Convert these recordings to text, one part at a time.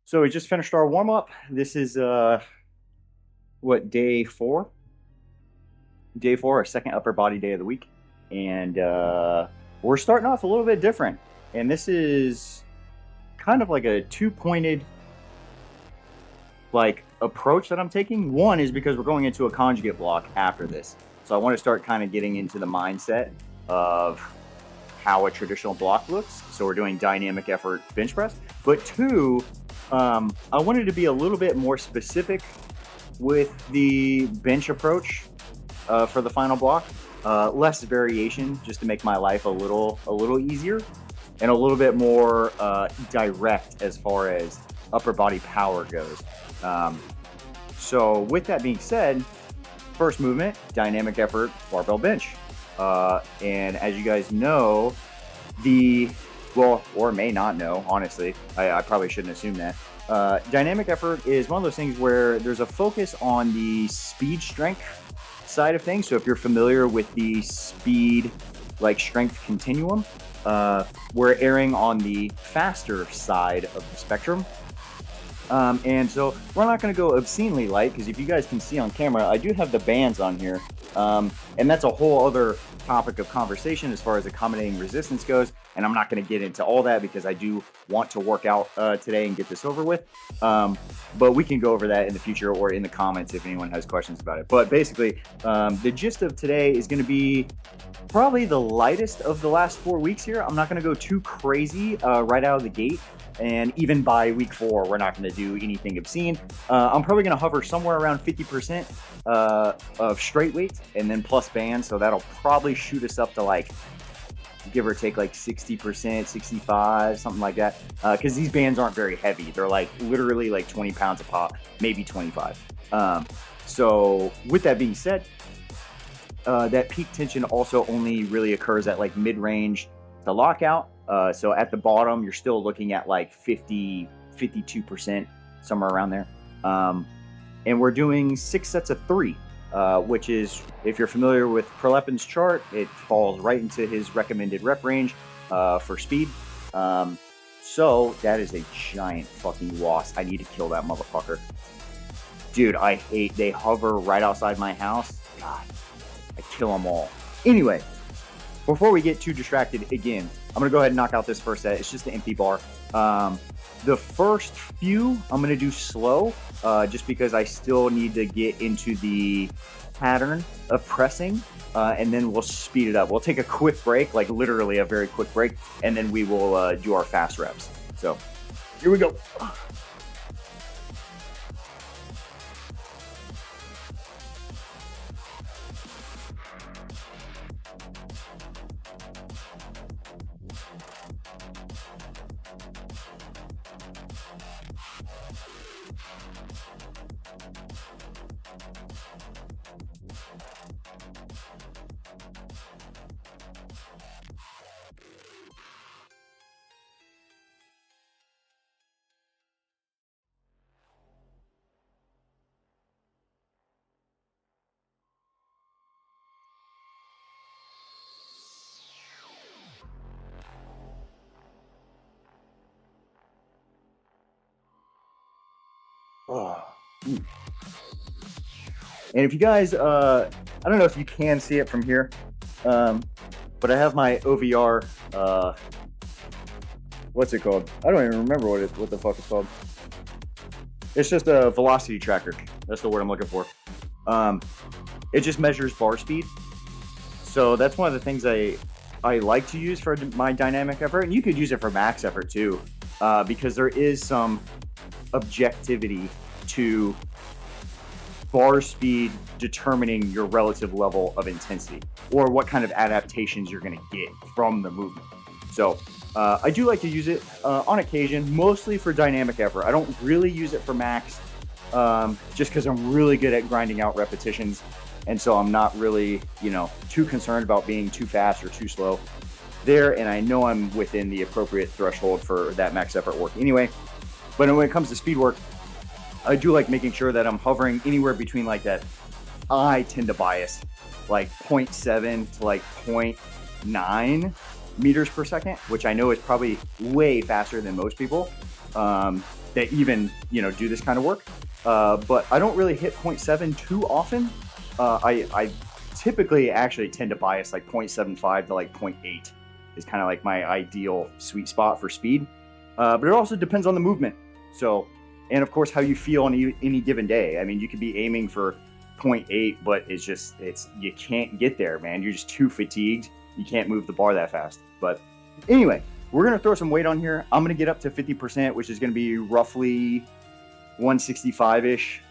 So we just finished our warm up. This is what, day four? Day four, our second upper body day of the week, and we're starting off a little bit different. And this is kind of like a two-pointed approach that I'm taking. One is because we're going into a conjugate block after this, so I want to start kind of getting into the mindset of how a traditional block looks. So we're doing dynamic effort bench press. But two, I wanted to be a little bit more specific with the bench approach for the final block. Less variation, just to make my life a little easier, and a little bit more direct as far as upper body power goes. So with that being said, first movement, dynamic effort barbell bench. And as you guys know, or may not know, honestly, I probably shouldn't assume that. Dynamic effort is one of those things where there's a focus on the speed strength side of things. So if you're familiar with the speed strength continuum, we're erring on the faster side of the spectrum. And so we're not going to go obscenely light, because if you guys can see on camera, I do have the bands on here. And that's a whole other topic of conversation as far as accommodating resistance goes. And I'm not going to get into all that because I do want to work out today and get this over with. But we can go over that in the future or in the comments if anyone has questions about it. But basically, the gist of today is going to be probably the lightest of the last 4 weeks here. I'm not going to go too crazy right out of the gate. And even by week 4, we're not going to do anything obscene. I'm probably going to hover somewhere around 50% of straight weight and then plus bands. So that'll probably shoot us up to give or take 60%, 65, something like that. Because these bands aren't very heavy. They're literally 20 pounds a pop, maybe 25. So with that being said, that peak tension also only really occurs at mid-range to lockout. So at the bottom, you're still looking at 50, 52%, somewhere around there. And we're doing 6 sets of 3, which is, if you're familiar with Prolepin's chart, it falls right into his recommended rep range for speed. So that is a giant fucking wasp. I need to kill that motherfucker. Dude, I hate, they hover right outside my house. God, I kill them all. Anyway, before we get too distracted again, I'm going to go ahead and knock out this first set. It's just an empty bar. The first few, I'm going to do slow, just because I still need to get into the pattern of pressing, and then we'll speed it up. We'll take a quick break, literally a very quick break, and then we will do our fast reps. So, here we go. Oh. And if you guys, I don't know if you can see it from here, but I have my OVR, what's it called? I don't even remember what the fuck it's called. It's just a velocity tracker. That's the word I'm looking for. It just measures bar speed. So that's one of the things I like to use for my dynamic effort. And you could use it for max effort too, because there is some objectivity to bar speed determining your relative level of intensity or what kind of adaptations you're going to get from the movement. So I do like to use it on occasion, mostly for dynamic effort. I don't really use it for max, just because I'm really good at grinding out repetitions, and so I'm not really too concerned about being too fast or too slow there, and I know I'm within the appropriate threshold for that max effort work anyway. But when it comes to speed work, I do like making sure that I'm hovering anywhere between that. I tend to bias 0.7 to 0.9 meters per second, which I know is probably way faster than most people. that even, you know, do this kind of work. But I don't really hit 0.7 too often. I typically actually tend to bias like 0.75 to like 0.8 is kind of like my ideal sweet spot for speed. But it also depends on the movement. So, and of course, how you feel on any given day. I mean, you could be aiming for 0.8, but you can't get there, man. You're just too fatigued. You can't move the bar that fast. But anyway, we're going to throw some weight on here. I'm going to get up to 50%, which is going to be roughly 165-ish,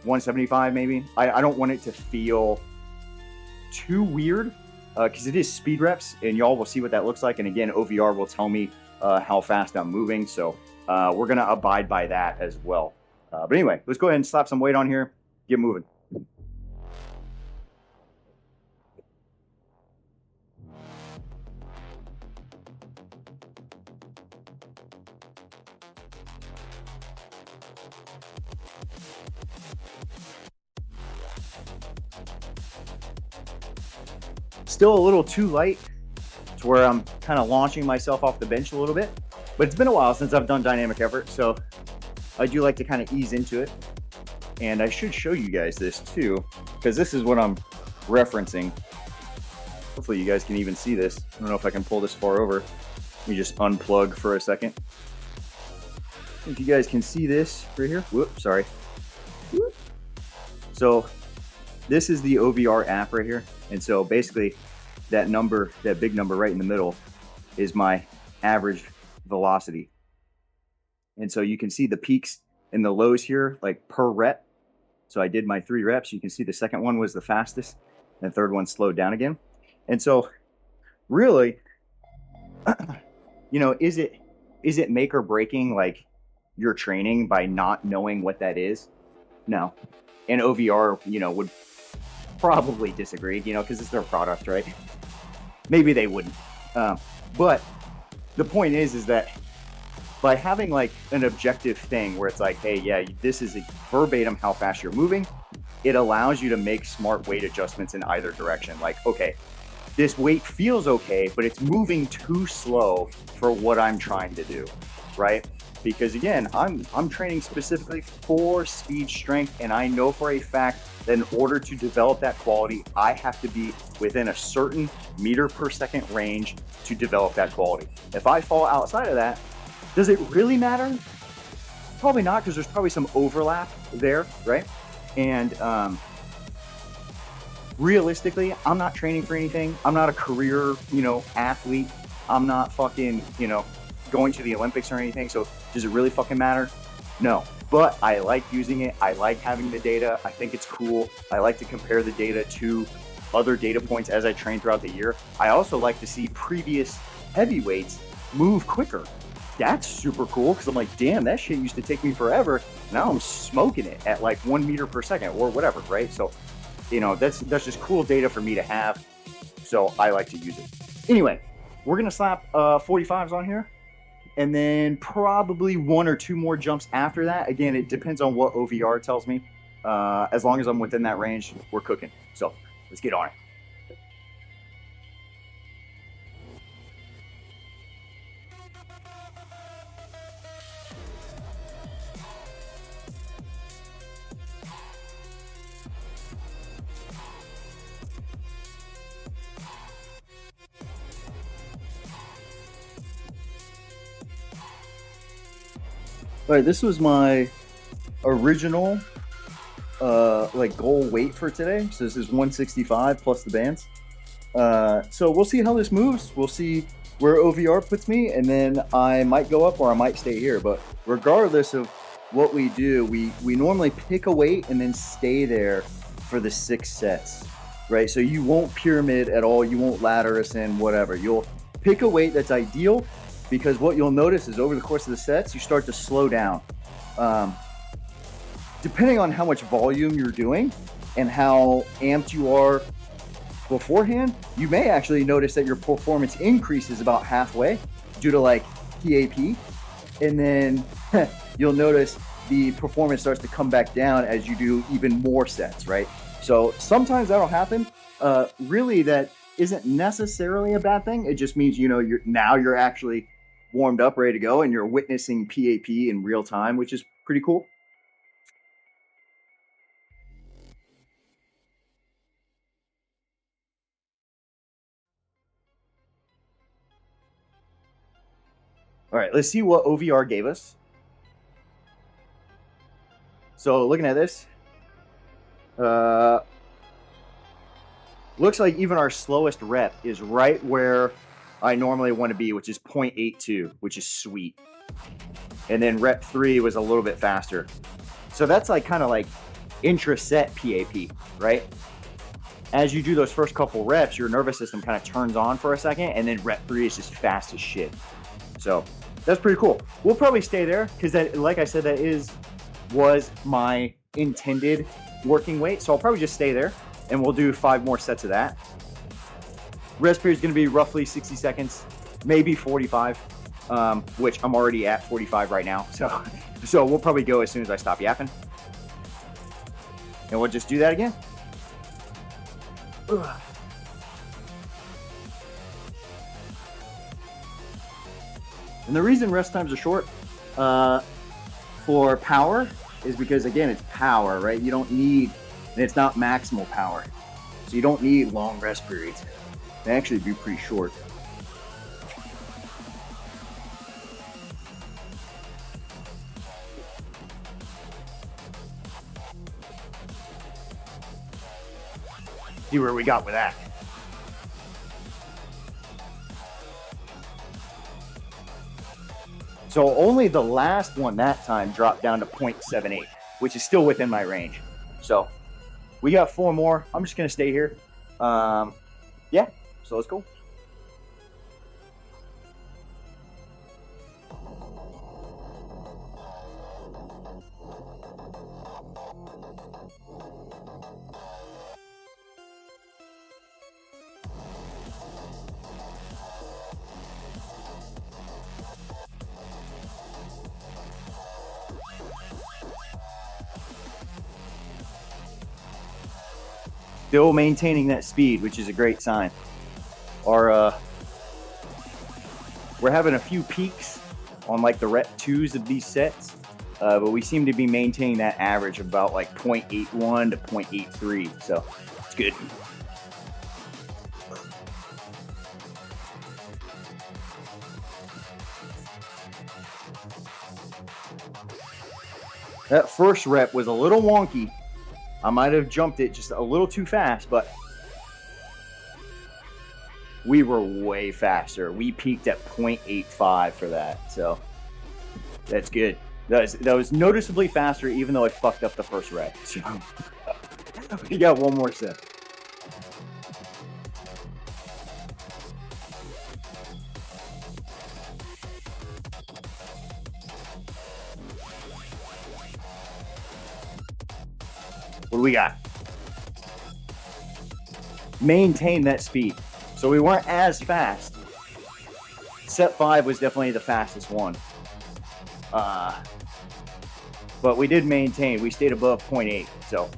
175 maybe. I don't want it to feel too weird because it is speed reps, and y'all will see what that looks like. And again, OVR will tell me how fast I'm moving. So we're going to abide by that as well. But anyway, let's go ahead and slap some weight on here. Get moving. Still a little too light to where I'm kind of launching myself off the bench a little bit, but it's been a while since I've done dynamic effort, so I do like to kind of ease into it. And I should show you guys this too, because this is what I'm referencing. Hopefully you guys can even see this. I don't know if I can pull this far over. Let me just unplug for a second. If you guys can see this right here. Whoops, sorry. Whoop. So this is the OVR app right here. And so basically that number, that big number right in the middle, is my average velocity. And so you can see the peaks and the lows here, like per rep. So I did my 3 reps. You can see the second one was the fastest, and the third one slowed down again. And so really, you know, is it make or breaking like your training by not knowing what that is? No. And OVR, you know, would probably disagree, you know, because it's their product, right? Maybe they wouldn't. But the point is that by having like an objective thing where it's like, hey, yeah, this is verbatim how fast you're moving, it allows you to make smart weight adjustments in either direction. Like, okay, this weight feels okay, but it's moving too slow for what I'm trying to do, right? Because again, I'm training specifically for speed strength, and I know for a fact that in order to develop that quality, I have to be within a certain meter per second range to develop that quality. If I fall outside of that, does it really matter? Probably not, because there's probably some overlap there, right? And realistically, I'm not training for anything. I'm not a career, you know, athlete. I'm not fucking, you know, going to the Olympics or anything. So does it really fucking matter? No. But I like using it. I like having the data. I think it's cool. I like to compare the data to other data points as I train throughout the year. I also like to see previous heavyweights move quicker. That's super cool, because I'm like, damn, that shit used to take me forever. Now I'm smoking it at like 1 meter per second or whatever, right? So, you know, that's just cool data for me to have. So I like to use it. Anyway, we're gonna slap 45s on here, and then probably 1 or 2 more jumps after that. Again, it depends on what OVR tells me. As long as I'm within that range, we're cooking. So let's get on it. All right, this was my original like goal weight for today. So this is 165 plus the bands. So we'll see how this moves. We'll see where OVR puts me, and then I might go up or I might stay here. But regardless of what we do, we normally pick a weight and then stay there for the 6 sets, right? So you won't pyramid at all. You won't ladder us in, whatever. You'll pick a weight that's ideal, because what you'll notice is over the course of the sets, you start to slow down. Depending on how much volume you're doing and how amped you are beforehand, you may actually notice that your performance increases about halfway due to like PAP. And then you'll notice the performance starts to come back down as you do even more sets, right? So sometimes that'll happen. Really, that isn't necessarily a bad thing. It just means, you know, you're actually warmed up, ready to go, and you're witnessing PAP in real time, which is pretty cool. All right, let's see what OVR gave us. So looking at this, looks like even our slowest rep is right where I normally want to be, which is 0.82, which is sweet. And then rep 3 was a little bit faster. So that's like kind of like intra-set PAP, right? As you do those first couple reps, your nervous system kind of turns on for a second, and then rep 3 is just fast as shit. So that's pretty cool. We'll probably stay there because that, like I said, that was my intended working weight. So I'll probably just stay there, and we'll do 5 more sets of that. Rest period is going to be roughly 60 seconds, maybe 45, which I'm already at 45 right now. So we'll probably go as soon as I stop yapping. And we'll just do that again. Ugh. And the reason rest times are short for power is because, again, it's power, right? You don't need, and it's not maximal power. So you don't need long rest periods. They actually be pretty short. See where we got with that. So only the last one that time dropped down to 0.78, which is still within my range. So we got 4 more. I'm just gonna stay here. Yeah, so let's go. Still maintaining that speed, which is a great sign. We're having a few peaks on like the rep 2s of these sets, but we seem to be maintaining that average of about like 0.81 to 0.83, so it's good. That first rep was a little wonky. I might have jumped it just a little too fast, but we were way faster. We peaked at 0.85 for that, so that's good. That was noticeably faster, even though I fucked up the first rep. So we got 1 more set. What do we got? Maintain that speed. So we weren't as fast. Set 5 was definitely the fastest one. But we did maintain. We stayed above 0.8. So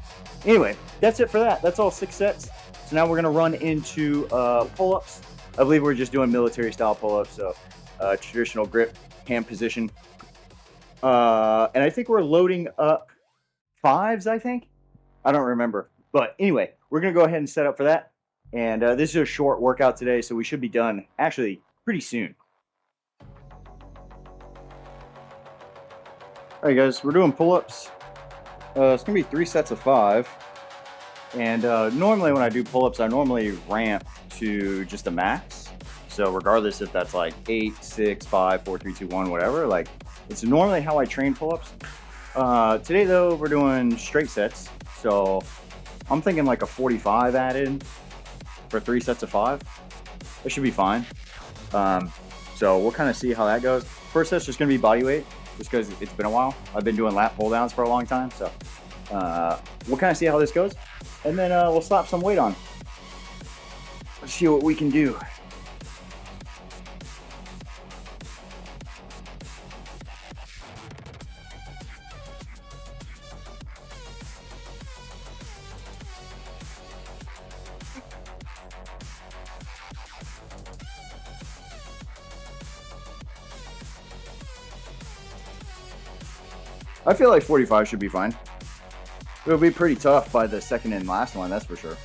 anyway, that's it for that. That's all 6 sets. So now we're going to run into pull-ups. I believe we're just doing military style pull-ups. So traditional grip, hand position. And I think we're loading up 5s, I think. I don't remember. But anyway, we're going to go ahead and set up for that. And this is a short workout today, so we should be done actually pretty soon. All right, guys, we're doing pull-ups. It's going to be 3 sets of 5. And normally when I do pull-ups, I normally ramp to just a max. So regardless if that's like 8, 6, 5, 4, 3, 2, 1, whatever, like it's normally how I train pull-ups. Today, though, we're doing straight sets. So I'm thinking like a 45 added for 3 sets of 5. That should be fine. So we'll kind of see how that goes. First set's just going to be body weight, just because it's been a while. I've been doing lat pull downs for a long time. So we'll kind of see how this goes. And then we'll slap some weight on. Let's see what we can do. I feel like 45 should be fine. It'll be pretty tough by the second and last one, that's for sure.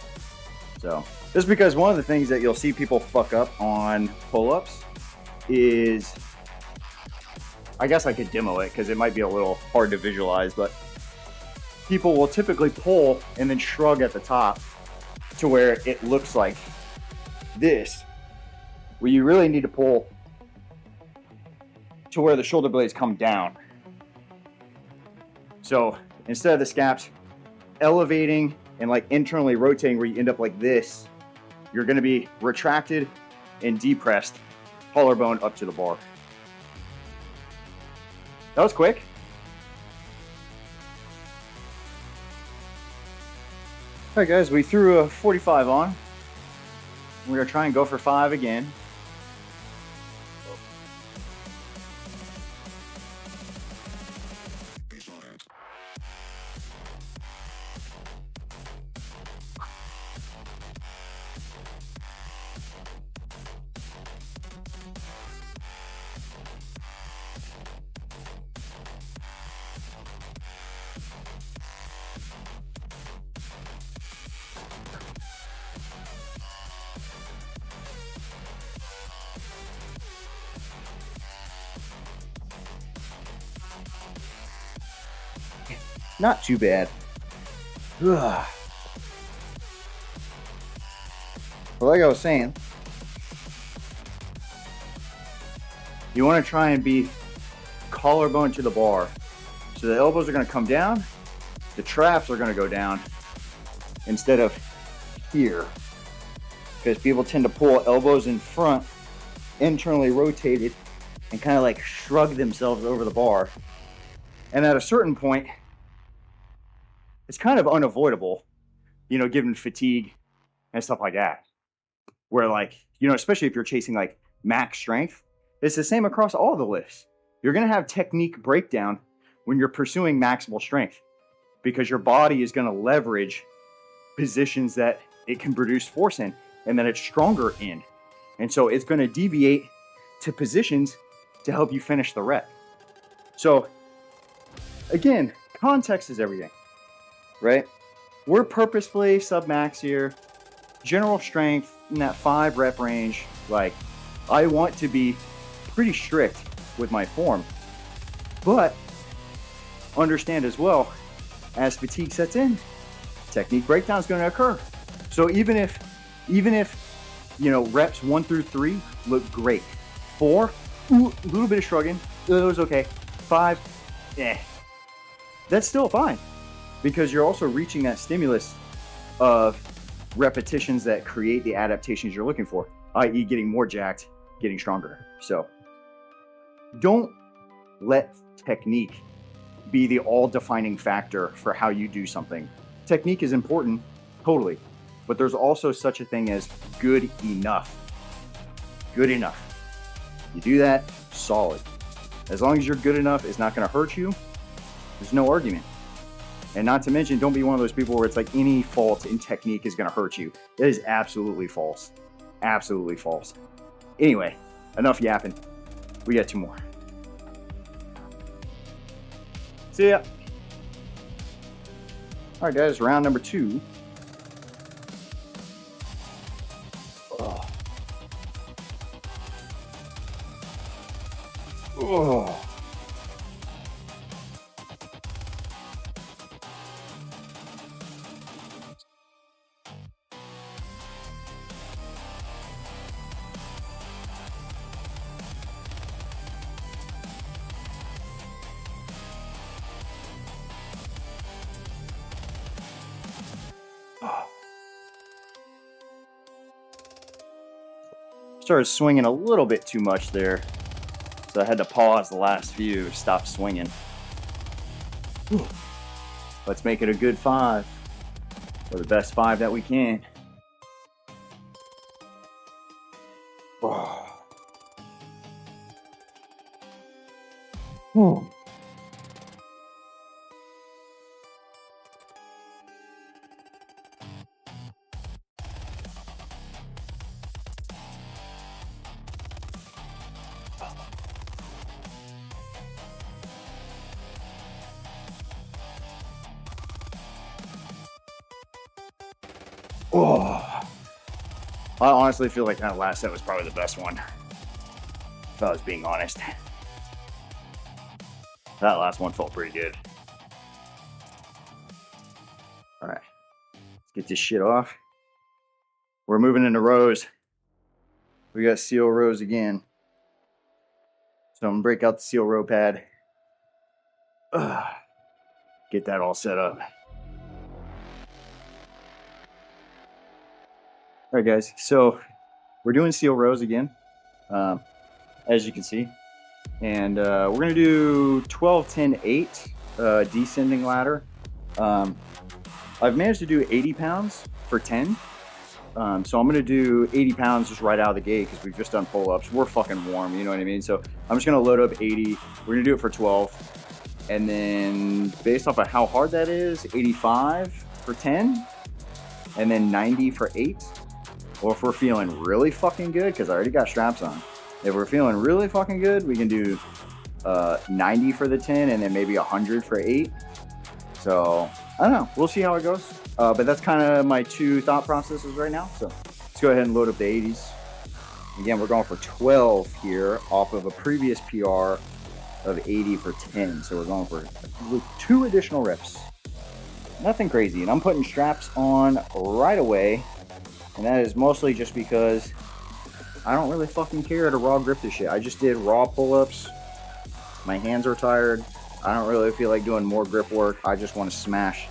So, just because one of the things that you'll see people fuck up on pull-ups is, I guess I could demo it because it might be a little hard to visualize, but people will typically pull and then shrug at the top to where it looks like this, where you really need to pull to where the shoulder blades come down. So instead of the scaps elevating and like internally rotating where you end up like this, you're going to be retracted and depressed, collarbone up to the bar. That was quick. All right, guys, we threw a 45 on. We're going to try and go for 5 again. Not too bad. Ugh. But like I was saying, you want to try and be collarbone to the bar. So the elbows are going to come down, the traps are going to go down instead of here. Because people tend to pull elbows in front, internally rotated, and kind of like shrug themselves over the bar. And at a certain point, it's kind of unavoidable, you know, given fatigue and stuff like that. Where like, you know, especially if you're chasing like max strength, it's the same across all the lifts. You're going to have technique breakdown when you're pursuing maximal strength because your body is going to leverage positions that it can produce force in and that it's stronger in. And so it's going to deviate to positions to help you finish the rep. So again, context is everything. Right? We're purposefully sub-max here. General strength in that 5 rep range. Like, I want to be pretty strict with my form. But understand as well, as fatigue sets in, technique breakdown is going to occur. So even if, you know, reps 1 through 3 look great. 4, a little bit of shrugging. It was okay. 5, that's still fine. Because you're also reaching that stimulus of repetitions that create the adaptations you're looking for, i.e. getting more jacked, getting stronger. So don't let technique be the all-defining factor for how you do something. Technique is important, totally, but there's also such a thing as good enough. Good enough. You do that, solid. As long as you're good enough, it's not going to hurt you. There's no argument. And not to mention, don't be one of those people where it's like any fault in technique is going to hurt you. That is absolutely false. Absolutely false. Anyway, enough yapping. We got 2 more. See ya. All right, guys, round number 2. Oh. Oh. Started swinging a little bit too much there, so I had to pause the last few, stop swinging. Whew. Let's make it a good 5, or the best 5 that we can. Oh. Oh. Oh, I honestly feel like that last set was probably the best one, if I was being honest. That last one felt pretty good. All right, let's get this shit off. We're moving into rows. We got seal rows again. So I'm gonna break out the seal row pad. Get that all set up. All right, guys. So we're doing seal rows again, as you can see, and we're gonna do 12, 10, 8 descending ladder. I've managed to do 80 pounds for 10. So I'm gonna do 80 pounds just right out of the gate because we've just done pull-ups. We're fucking warm, you know what I mean? So I'm just gonna load up 80. We're gonna do it for 12. And then based off of how hard that is, 85 for 10, and then 90 for 8. Or if we're feeling really fucking good, because I already got straps on. If we're feeling really fucking good, we can do 90 for the 10 and then maybe 100 for 8. So I don't know. We'll see how it goes. But that's kind of my two thought processes right now. So let's go ahead and load up the 80s. Again, we're going for 12 here off of a previous PR of 80 for 10. So we're going for 2 additional reps. Nothing crazy. And I'm putting straps on right away. And that is mostly just because I don't really fucking care to raw grip this shit. I just did raw pull-ups. My hands are tired. I don't really feel like doing more grip work. I just want to smash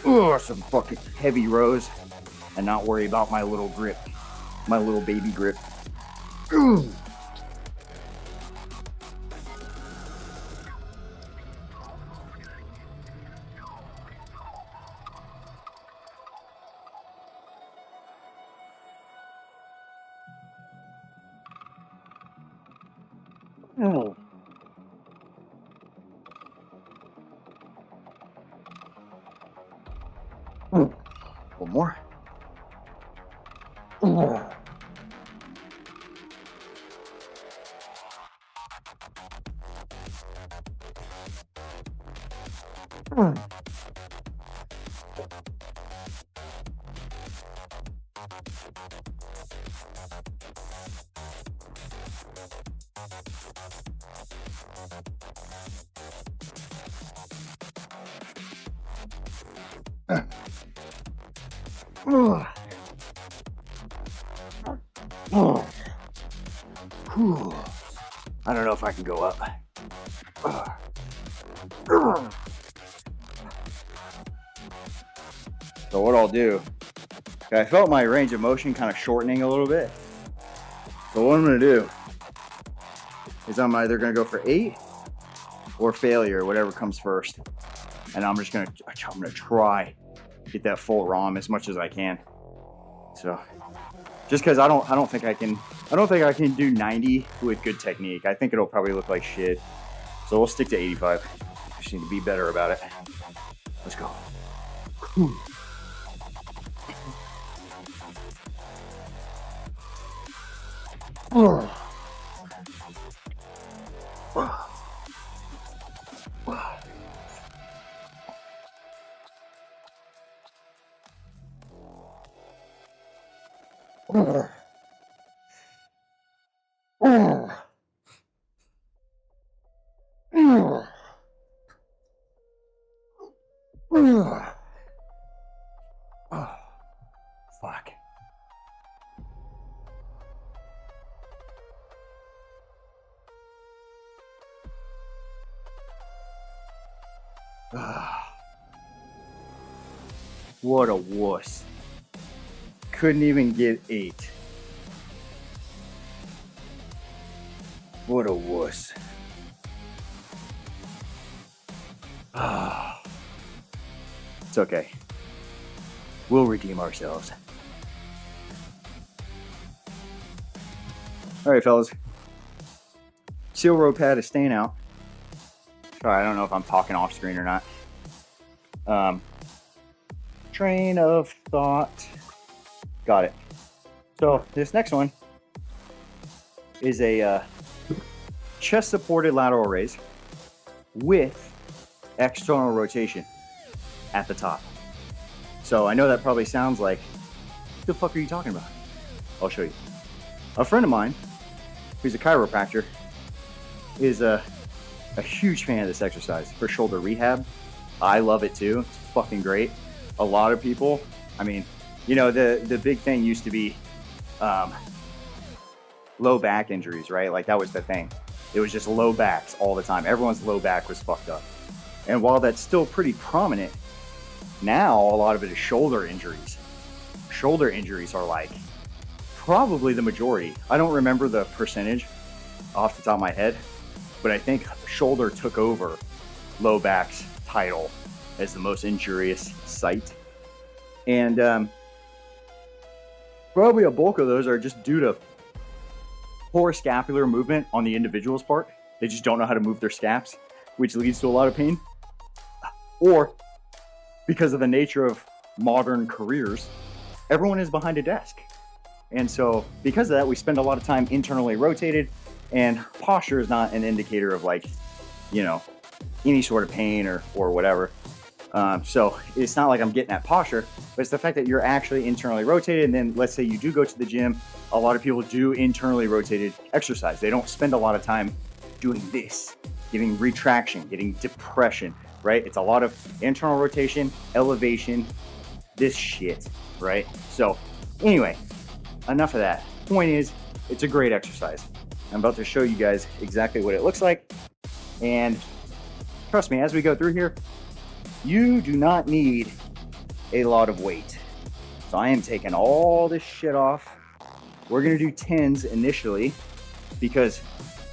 some fucking heavy rows and not worry about my little grip, my little baby grip. Oh. One more. I don't know if I can go up. So what I'll do, I felt my range of motion kind of shortening a little bit. So what I'm gonna do is I'm either gonna go for 8 or failure, whatever comes first. And I'm gonna try get that full ROM as much as I can. So just because I don't think I can do 90 with good technique. I think it'll probably look like shit. So we'll stick to 85. Just need to be better about it. Let's go. Fuck. What a wuss. Couldn't even get 8. What a wuss. It's okay. We'll redeem ourselves. All right, fellas. Seal row pad is staying out. Sorry, I don't know if I'm talking off screen or not. Train of thought. Got it. So this next one is a chest supported lateral raise with external rotation at the top. So I know that probably sounds like The fuck are you talking about? I'll show you. A friend of mine, who's a chiropractor, is a huge fan of this exercise for shoulder rehab. I love it too. It's fucking great. A lot of people, I mean, you know, the big thing used to be low back injuries, right? Like that was the thing. It was just low backs all the time. Everyone's low back was fucked up. And while that's still pretty prominent, now a lot of it is shoulder injuries. Shoulder injuries are like probably the majority. I don't remember the percentage off the top of my head, but I think shoulder took over low back's title as the most injurious site. And probably a bulk of those are just due to poor scapular movement on the individual's part. They just don't know how to move their scaps, which leads to a lot of pain. Or because of the nature of modern careers, everyone is behind a desk. And so because of that, we spend a lot of time internally rotated, and posture is not an indicator of like, you know, any sort of pain or whatever. So it's not like I'm getting at posture, but it's the fact that you're actually internally rotated. And then let's say you do go to the gym. A lot of people do internally rotated exercise. They don't spend a lot of time doing this, getting retraction, getting depression, right? It's a lot of internal rotation, elevation, this shit, right? So anyway, enough of that. Point is, it's a great exercise. I'm about to show you guys exactly what it looks like. And trust me, as we go through here, you do not need a lot of weight. So I am taking all this shit off. We're gonna do 10s initially because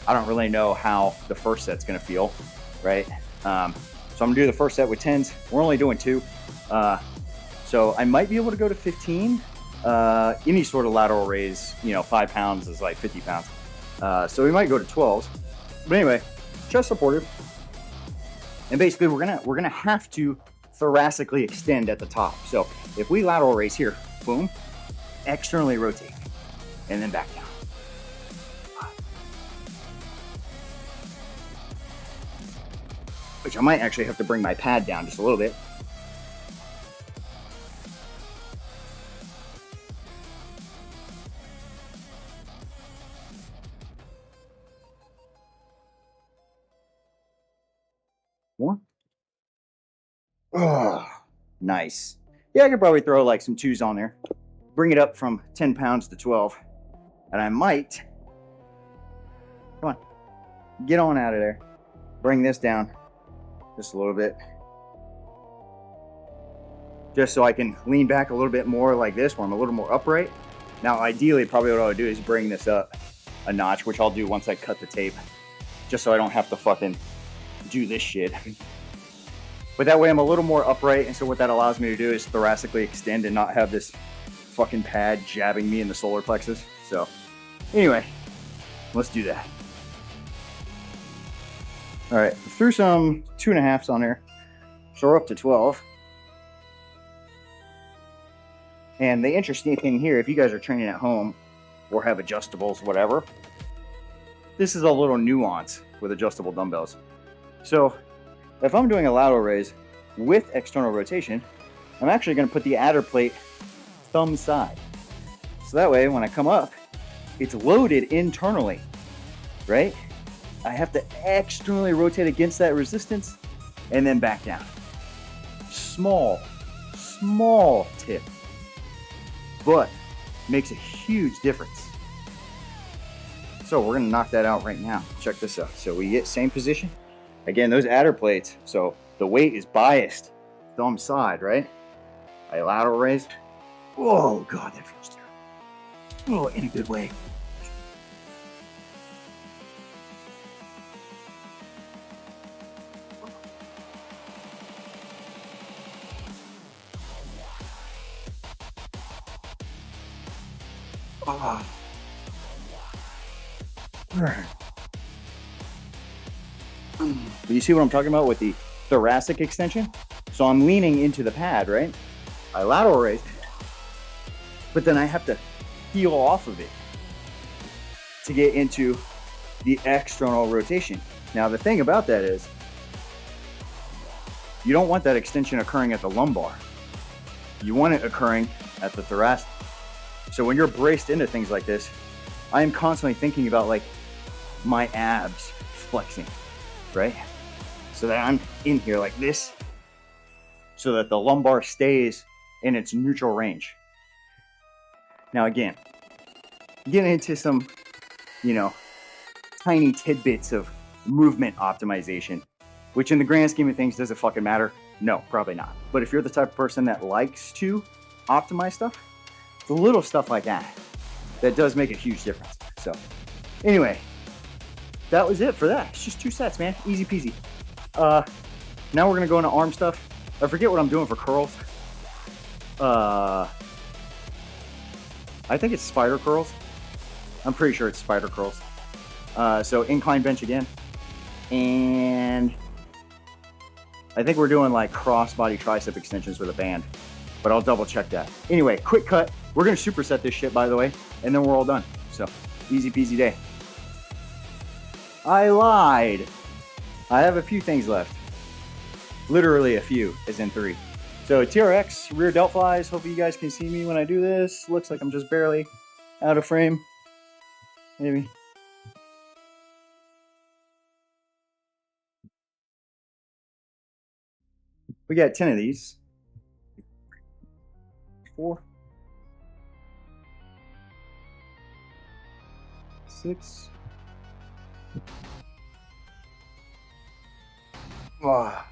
I don't really know how the first set's gonna feel, right? So I'm gonna do the first set with 10s. We're only doing 2. So I might be able to go to 15. Any sort of lateral raise, you know, 5 pounds is like 50 pounds. So we might go to 12s. But anyway, chest supported. And basically we're gonna have to thoracically extend at the top. So if we lateral raise here, boom, externally rotate, and then back down. Which I might actually have to bring my pad down just a little bit. One. Oh, nice. Yeah, I could probably throw like some 2s on there. Bring it up from 10 pounds to 12. And I might, come on, get on out of there. Bring this down just a little bit. Just so I can lean back a little bit more like this, where I'm a little more upright. Now, ideally, probably what I would do is bring this up a notch, which I'll do once I cut the tape, just so I don't have to fucking do this shit. But that way I'm a little more upright, and so what that allows me to do is thoracically extend and not have this fucking pad jabbing me in the solar plexus. So anyway, let's do that. All right, threw some 2.5s on there, so we're up to 12. And the interesting thing here, if you guys are training at home or have adjustables, whatever, this is a little nuance with adjustable dumbbells. So if I'm doing a lateral raise with external rotation, I'm actually going to put the adder plate thumb side. So that way when I come up, it's loaded internally, right? I have to externally rotate against that resistance and then back down. Small tip, but makes a huge difference. So we're going to knock that out right now. Check this out. So we get same position. Again, those adder plates, so the weight is biased thumb side, right? I lateral raise. Oh God, that feels terrible. Oh, in a good way. Oh. But you see what I'm talking about with the thoracic extension? So I'm leaning into the pad, right? I lateral raise, but then I have to peel off of it to get into the external rotation. Now the thing about that is, you don't want that extension occurring at the lumbar. You want it occurring at the thoracic. So when you're braced into things like this, I am constantly thinking about like my abs flexing, right? So that I'm in here like this, so that the lumbar stays in its neutral range. Now again, getting into some, tiny tidbits of movement optimization, which in the grand scheme of things, does it fucking matter? No, probably not. But if you're the type of person that likes to optimize stuff, the little stuff like that does make a huge difference. So anyway, that was it for that. It's just 2 sets, man. Easy peasy. Now we're gonna go into arm stuff. I forget what I'm doing for curls. I think it's spider curls. I'm pretty sure it's spider curls. So incline bench again. And I think we're doing like cross body tricep extensions with a band, but I'll double check that. Anyway, quick cut. We're gonna superset this shit, by the way, and then we're all done. So easy peasy day. I lied. I have a few things left. Literally a few, as in 3. So TRX, rear delt flies. Hopefully you guys can see me when I do this. Looks like I'm just barely out of frame. Maybe. We got 10 of these. 4. 6. Ah.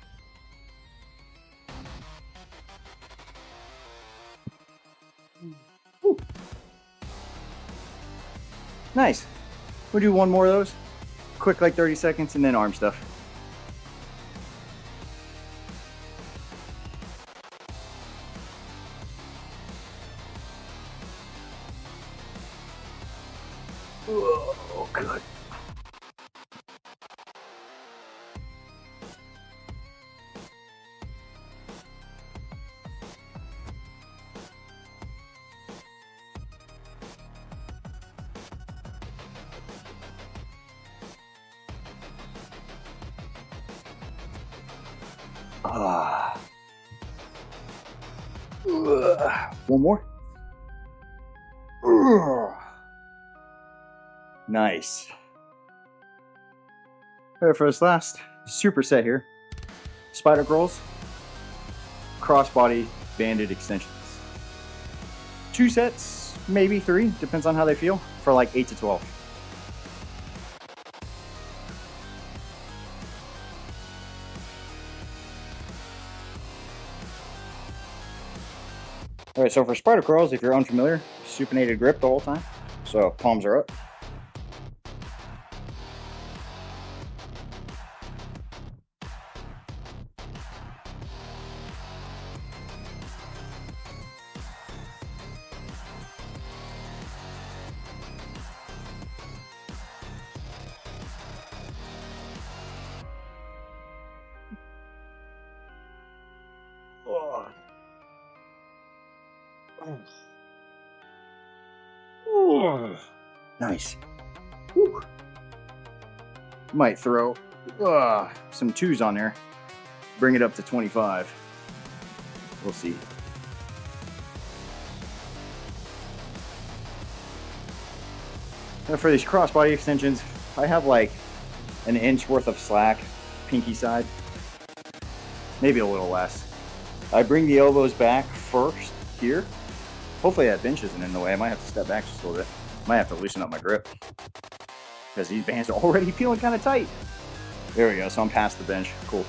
Woo. Nice. We'll do one more of those. Quick, like 30 seconds, and then arm stuff. Oh, good. One more. Nice. There for this last superset here. Spider curls, crossbody banded extensions. 2 sets, maybe 3, depends on how they feel, for like 8 to 12. All right, so for spider curls, if you're unfamiliar, supinated grip the whole time. So palms are up. Nice. Whew. Might throw some 2s on there. Bring it up to 25. We'll see. Now for these crossbody extensions, I have like an inch worth of slack, pinky side. Maybe a little less. I bring the elbows back first here. Hopefully that bench isn't in the way. I might have to step back just a little bit. Might have to loosen up my grip because these bands are already feeling kind of tight. There we go. So I'm past the bench. Cool.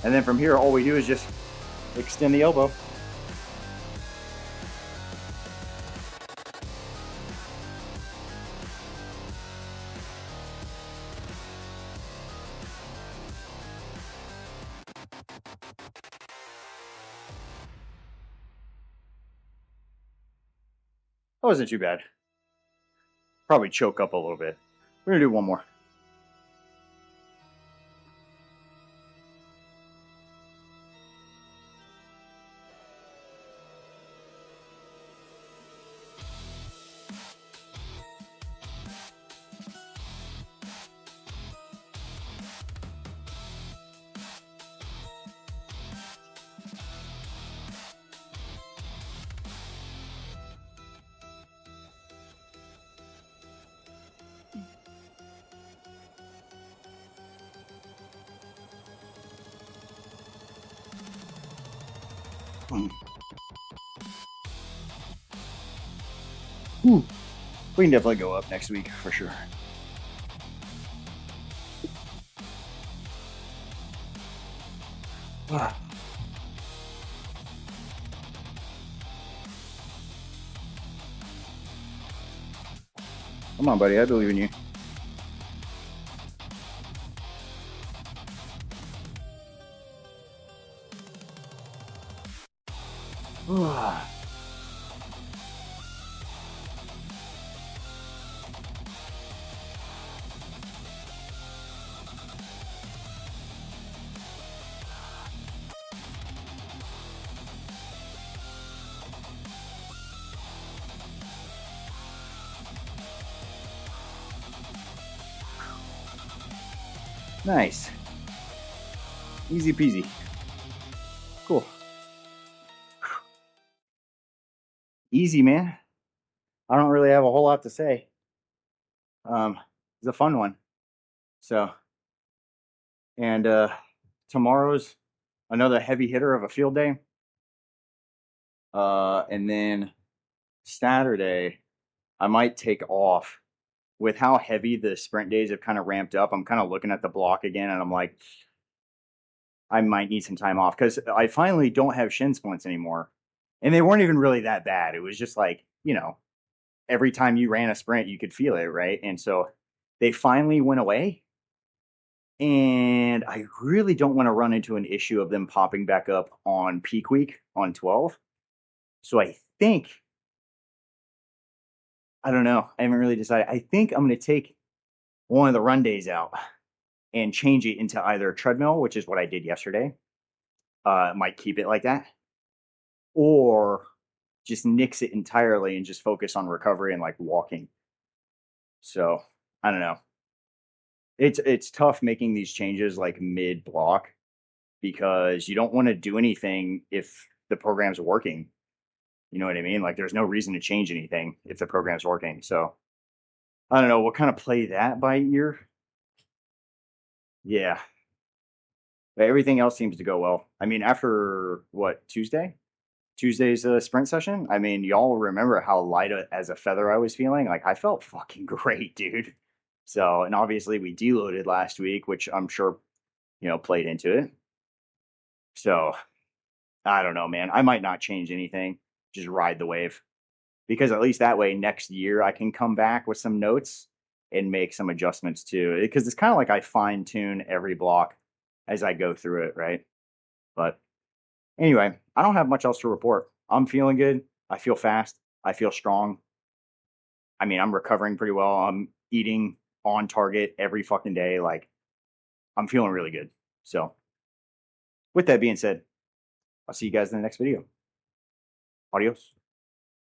And then from here, all we do is just extend the elbow. That wasn't too bad. Probably choke up a little bit. We're gonna do one more. Ooh, we can definitely go up next week for sure. Come on, buddy. I believe in you. Nice. Easy peasy. Cool. Easy, man. I don't really have a whole lot to say. It's a fun one. So, and tomorrow's another heavy hitter of a field day. And then Saturday, I might take off. With how heavy the sprint days have kind of ramped up, I'm kind of looking at the block again, and I'm like, I might need some time off because I finally don't have shin splints anymore, and they weren't even really that bad. It was just like, every time you ran a sprint, you could feel it, right? And so they finally went away, and I really don't want to run into an issue of them popping back up on peak week on 12. So I think, I don't know, I haven't really decided. I think I'm going to take one of the run days out and change it into either treadmill, which is what I did yesterday. Might keep it like that, or just nix it entirely and just focus on recovery and like walking. So I don't know. It's tough making these changes like mid block because you don't want to do anything if the program's working. You know what I mean? Like there's no reason to change anything if the program's working. So I don't know. We'll kind of play that by ear. Yeah. But everything else seems to go well. I mean, after what, Tuesday's sprint session. I mean, y'all remember how light as a feather I was feeling? Like I felt fucking great, dude. So, and obviously we deloaded last week, which I'm sure, played into it. So I don't know, man. I might not change anything. Just ride the wave. Because at least that way next year I can come back with some notes and make some adjustments too. Because it's kind of like I fine tune every block as I go through it, right? But anyway, I don't have much else to report. I'm feeling good. I feel fast. I feel strong. I mean, I'm recovering pretty well. I'm eating on target every fucking day. Like, I'm feeling really good. So, with that being said, I'll see you guys in the next video. Adios.